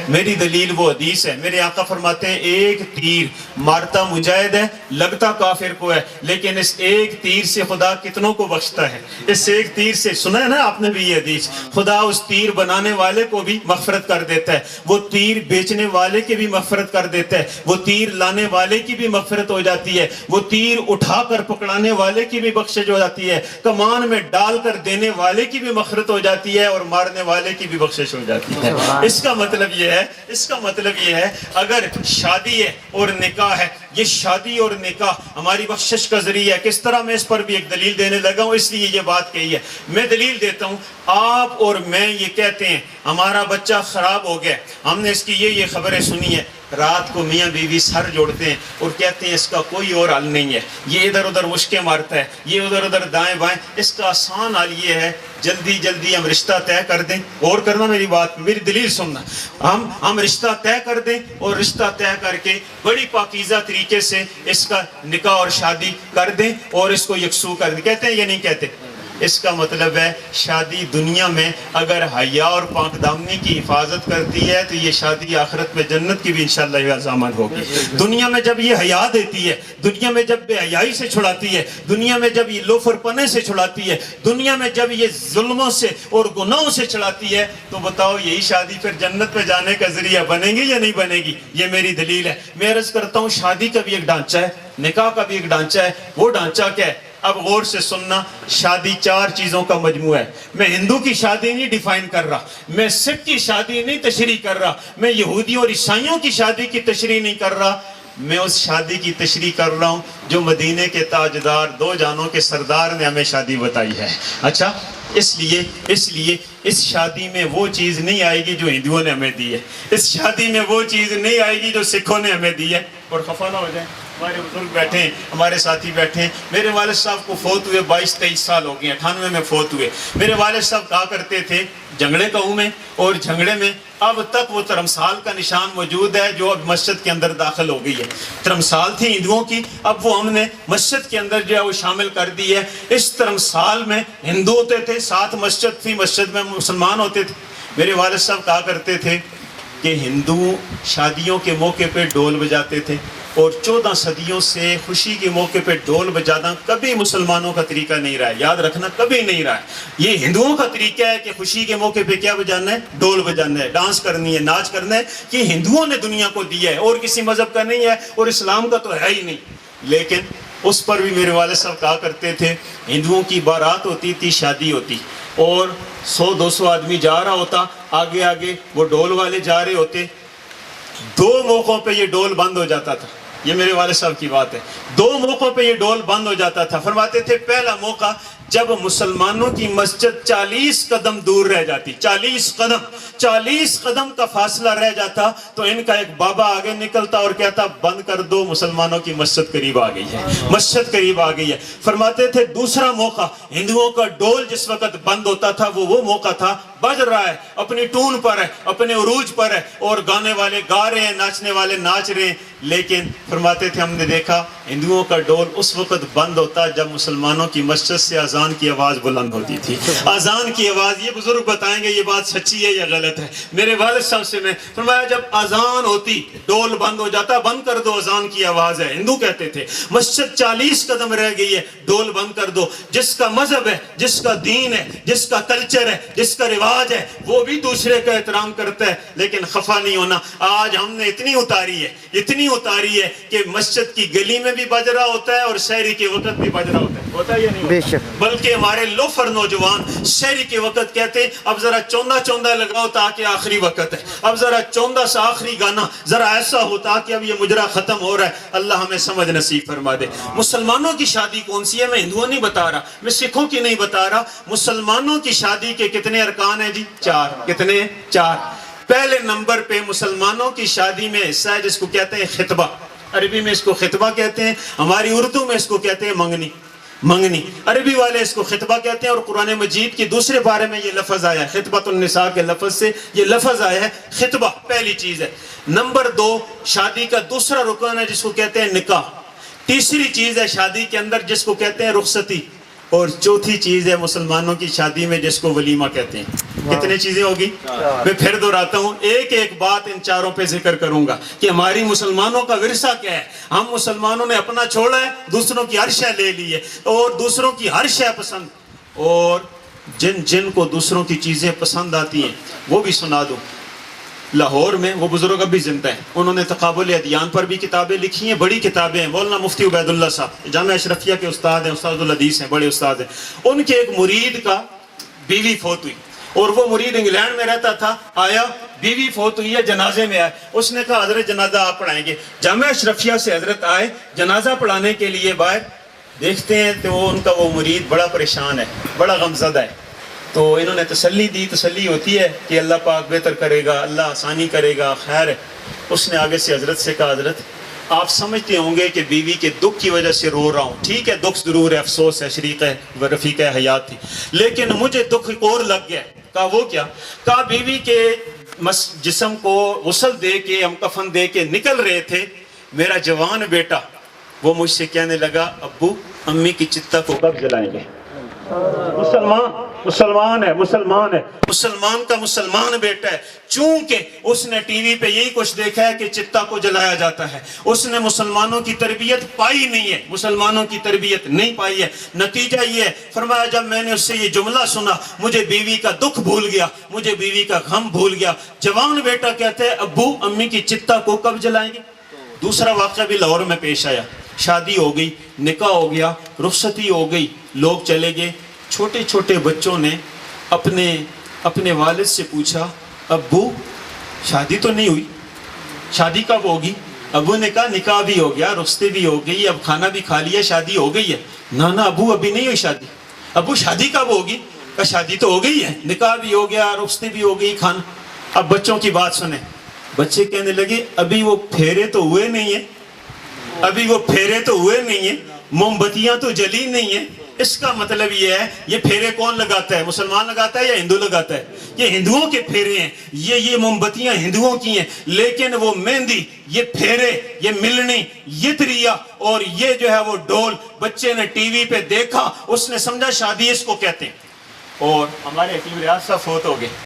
میری دلیل وہ حدیث ہے. میرے آقا فرماتے ہیں ایک تیر مارتا مجاہد ہے، لگتا کافر کو ہے، لیکن اس ایک تیر سے خدا کتنوں کو بخشتا ہے. اس ایک تیر سے سنا ہے نا آپ نے بھی یہ حدیث، خدا اس تیر بنانے والے کو بھی مغفرت کر دیتا ہے، وہ تیر بیچنے والے کی بھی مغفرت کر دیتا ہے، وہ تیر لانے والے کی بھی مغفرت ہو جاتی ہے، وہ تیر اٹھا کر پکڑانے والے کی بھی بخشش ہو جاتی ہے، کمان میں ڈال کر دینے والے کی بھی مغفرت ہو جاتی ہے، اور مارنے والے کی بھی بخشش ہو جاتی ہے. اس کا مطلب یہ ہے اگر شادی ہے اور نکاح ہے، یہ شادی اور نکاح ہماری بخشش کا ذریعہ ہے. کس طرح میں اس پر بھی ایک دلیل دینے لگا ہوں، اس لیے یہ بات کہی ہے. میں دلیل دیتا ہوں. آپ اور میں یہ کہتے ہیں ہمارا بچہ خراب ہو گیا، ہم نے اس کی یہ خبریں سنی ہے، رات کو میاں بیوی سر جوڑتے ہیں اور کہتے ہیں اس کا کوئی اور حل نہیں ہے، یہ ادھر ادھر مشکیں مارتا ہے، یہ ادھر ادھر دائیں بائیں. اس کا آسان حل یہ ہے جلدی جلدی ہم رشتہ طے کر دیں. اور کرنا میری بات، میری دلیل سننا. ہم رشتہ طے کر دیں اور رشتہ طے کر کے بڑی پاکیزہ طریقے سے اس کا نکاح اور شادی کر دیں اور اس کو یکسو کر دیں. کہتے ہیں یا نہیں کہتے؟ اس کا مطلب ہے شادی دنیا میں اگر حیا اور پاک دامنی کی حفاظت کرتی ہے تو یہ شادی آخرت میں جنت کی بھی انشاءاللہ یہ ضامن ہوگی. دنیا میں جب یہ حیا دیتی ہے، دنیا میں جب بے حیائی سے چھڑاتی ہے، دنیا میں جب یہ لوفر پنے سے چھڑاتی ہے، دنیا میں جب یہ ظلموں سے اور گناہوں سے چھڑاتی ہے، تو بتاؤ یہی شادی پھر جنت میں جانے کا ذریعہ بنے گی یا نہیں بنے گی؟ یہ میری دلیل ہے. میں عرض کرتا ہوں شادی کا بھی ایک ڈھانچہ ہے، نکاح کا بھی ایک ڈھانچہ ہے. وہ ڈھانچہ کیا ہے؟ اب غور سے سننا. شادی 4 چیزوں کا مجموعہ ہے. میں ہندو کی شادی نہیں ڈیفائن کر رہا، میں سکھ کی شادی نہیں تشریح کر رہا، میں یہودیوں اور عیسائیوں کی شادی کی تشریح نہیں کر رہا. میں اس شادی کی تشریح کر رہا ہوں جو مدینے کے تاجدار 2 جہانوں کے سردار نے ہمیں شادی بتائی ہے. اچھا، اس لیے اس شادی میں وہ چیز نہیں آئے گی جو ہندوؤں نے ہمیں دی ہے، اس شادی میں وہ چیز نہیں آئے گی جو سکھوں نے ہمیں دی ہے. اور خفا نہ ہو جائیں، ہمارے بزرگ بیٹھے ہیں، ہمارے ساتھی بیٹھے ہیں. میرے والد صاحب کو فوت ہوئے 22-23 سال ہو گئے، 98 میں فوت ہوئے. میرے والد صاحب کہا کرتے تھے جھگڑے گاؤں میں، اور جھگڑے میں اب تک وہ ترمسال کا نشان موجود ہے جو اب مسجد کے اندر داخل ہو گئی ہے. ترمسال تھی ہندوؤں کی، اب وہ ہم نے مسجد کے اندر جو ہے وہ شامل کر دی ہے. اس ترمسال میں ہندو ہوتے تھے، ساتھ مسجد تھی، مسجد میں مسلمان ہوتے تھے. میرے والد صاحب کہا کرتے تھے کہ ہندو شادیوں کے موقع پہ ڈول بجاتے تھے، اور 14 صدیوں سے خوشی کے موقع پہ ڈول بجانا کبھی مسلمانوں کا طریقہ نہیں رہا ہے. یاد رکھنا، کبھی نہیں رہا ہے. یہ ہندوؤں کا طریقہ ہے کہ خوشی کے موقع پہ کیا بجانا ہے؟ ڈول بجانا ہے، ڈانس کرنی ہے، ناچ کرنا ہے. یہ ہندوؤں نے دنیا کو دیا ہے، اور کسی مذہب کا نہیں ہے، اور اسلام کا تو ہے ہی نہیں. لیکن اس پر بھی میرے والد صاحب کہا کرتے تھے ہندوؤں کی بارات ہوتی تھی، شادی ہوتی، اور 100-200 آدمی جا رہا ہوتا، آگے آگے وہ ڈول والے جا رہے ہوتے. 2 موقعوں پہ یہ ڈول بند ہو جاتا تھا. یہ میرے والد صاحب کی بات ہے. 2 موقعوں پہ یہ ڈول بند ہو جاتا تھا. فرماتے تھے پہلا موقع جب مسلمانوں کی مسجد 40 قدم دور رہ جاتی، 40 قدم کا فاصلہ رہ جاتا، تو ان کا ایک بابا آگے نکلتا اور کہتا بند کر دو، مسلمانوں کی مسجد قریب آ گئی ہے، مسجد قریب آ گئی ہے. فرماتے تھے دوسرا موقع ہندوؤں کا ڈول جس وقت بند ہوتا تھا وہ موقع تھا بج رہا ہے، اپنی ٹون پر ہے، اپنے عروج پر ہے، اور گانے والے گا رہے ہیں، ناچنے والے ناچ رہے ہیں. لیکن فرماتے تھے ہم نے دیکھا ہندوؤں کا ڈول اس وقت بند ہوتا جب مسلمانوں کی مسجد سے اذان کی آواز بلند ہوتی تھی. اذان کی آواز، یہ بزرگ بتائیں گے یہ بات سچی ہے یا غلط ہے. میرے والد صاحب سے میں فرمایا جب اذان ہوتی ڈول بند ہو جاتا، بند کر دو، اذان کی آواز ہے. ہندو کہتے تھے مسجد 40 قدم رہ گئی ہے، ڈول بند کر دو. جس کا مذہب ہے، جس کا دین ہے، جس کا کلچر ہے، جس کا رواج ہے، وہ بھی دوسرے کا احترام کرتا ہے. لیکن خفا نہیں ہونا. آج ہم نے اتنی اتاری ہے کہ مسجد کی گلی میں بھی بج رہا ہوتا ہے اور شہری کے وقت بھی بج رہا ہوتا ہے یا نہیں؟ بے شک. بلکہ ہمارے لوفر نوجوان شہری کے وقت کہتے اب ذرا چوندا لگاؤ تاکہ آخری وقت ہے، اب ذرا چوندا سا آخری گانا ذرا ایسا ہو تاکہ اب یہ مجرا ختم ہو رہا ہے. اللہ ہمیں سمجھ نصیب فرما دے. مسلمانوں کی شادی کون سی ہے؟ میں ہندوؤں نہیں بتا رہا، میں سکھوں کی نہیں بتا رہا. مسلمانوں کی شادی کے کتنے ارکان ہیں جی؟ 4. کتنے؟ 4. پہلے نمبر پہ مسلمانوں کی شادی میں حصہ ہے جس کو کہتے ہیں خطبہ. عربی میں اس کو خطبہ کہتے ہیں، ہماری اردو میں اس کو کہتے ہیں منگنی. عربی والے اس کو خطبہ کہتے ہیں، اور قرآن مجید کی دوسرے بارے میں یہ لفظ آیا ہے، خطبۃ النساء کے لفظ سے یہ لفظ آیا ہے. خطبہ پہلی چیز ہے. نمبر 2 شادی کا دوسرا رکن ہے جس کو کہتے ہیں نکاح. تیسری چیز ہے شادی کے اندر جس کو کہتے ہیں رخصتی. اور چوتھی چیز ہے مسلمانوں کی شادی میں جس کو ولیمہ کہتے ہیں. کتنی چیزیں ہوگی؟ میں پھر دہراتا ہوں، ایک ایک بات ان چاروں پہ ذکر کروں گا کہ ہماری مسلمانوں کا ورثہ کیا ہے. ہم مسلمانوں نے اپنا چھوڑا ہے، دوسروں کی ہر شے لے لی ہے اور دوسروں کی ہر شے پسند. اور جن کو دوسروں کی چیزیں پسند آتی ہیں وہ بھی سنا دوں. لاہور میں وہ بزرگ اب بھی زندہ ہیں، انہوں نے تقابل ادیان پر بھی کتابیں لکھی ہیں، بڑی کتابیں ہیں. مولانا مفتی عبید اللہ صاحب جامعہ اشرفیہ کے استاد ہیں، استاد الحدیث ہیں، بڑے استاد ہیں. ان کے ایک مرید کا بیوی فوت ہوئی اور وہ مرید انگلینڈ میں رہتا تھا. آیا، بیوی فوت ہوئی ہے، جنازے میں آئے. اس نے کہا حضرت جنازہ آپ پڑھائیں گے. جامعہ اشرفیہ سے حضرت آئے جنازہ پڑھانے کے لیے. باہر دیکھتے ہیں تو ان کا وہ مرید بڑا پریشان ہے، بڑا غمزدہ ہے. تو انہوں نے تسلی دی. تسلی ہوتی ہے کہ اللہ پاک بہتر کرے گا، اللہ آسانی کرے گا، خیر ہے. اس نے آگے سے حضرت سے کہا حضرت آپ سمجھتے ہوں گے کہ بیوی کے دکھ کی وجہ سے رو رہا ہوں، ٹھیک ہے دکھ ضرور ہے، افسوس ہے، شریک ہے، رفیق حیات تھی، لیکن مجھے دکھ ایک اور لگ گیا. کہا وہ کیا؟ کہا بیوی کے جسم کو غسل دے کے، ہم کفن دے کے نکل رہے تھے، میرا جوان بیٹا وہ مجھ سے کہنے لگا ابو امی کی چتا کو کب جلائیں گے؟ مسلمان ہے، مسلمان کا مسلمان بیٹا ہے. چونکہ اس نے ٹی وی پہ یہی کچھ دیکھا ہے کہ چتا کو جلایا جاتا ہے، اس نے مسلمانوں کی تربیت پائی نہیں ہے، مسلمانوں کی تربیت نہیں پائی ہے. نتیجہ یہ ہے، فرمایا جب میں نے اس سے یہ جملہ سنا مجھے بیوی کا دکھ بھول گیا، مجھے بیوی کا غم بھول گیا. جوان بیٹا کہتے ہیں ابو امی کی چتا کو کب جلائیں گے؟ دوسرا واقعہ بھی لاہور میں پیش آیا. شادی ہو گئی، نکاح ہو گیا، رخصتی ہو گئی، لوگ چلے گئے. چھوٹے چھوٹے بچوں نے اپنے والد سے پوچھا ابو شادی تو نہیں ہوئی، شادی کب ہوگی؟ ابو نے کہا نکاح بھی ہو گیا، رخصتی بھی ہو گئی، اب کھانا بھی کھا لیا، شادی ہو گئی ہے. نا ابو ابھی نہیں ہوئی شادی. ابو شادی کب ہوگی؟ کہا شادی تو ہو گئی ہے، نکاح بھی ہو گیا، رخصتی بھی ہو گئی، کھانا. اب بچوں کی بات سنیں. بچے کہنے لگے ابھی وہ پھیرے تو ہوئے نہیں ہیں، ابھی وہ پھیرے تو ہوئے نہیں ہیں، موم بتیاں تو جلی نہیں ہیں. اس کا مطلب یہ ہے یہ پھیرے کون لگاتا ہے؟ مسلمان لگاتا ہے یا ہندو لگاتا ہے؟ یہ ہندوؤں کے پھیرے ہیں، یہ موم بتیاں ہندوؤں کی ہیں. لیکن وہ مہندی، یہ پھیرے، یہ ملنی، یہ تریا اور یہ جو ہے وہ ڈول بچے نے ٹی وی پہ دیکھا، اس نے سمجھا شادی اس کو کہتے ہیں. اور ہمارے حکیم ریاض صاحب فوت ہو گئے.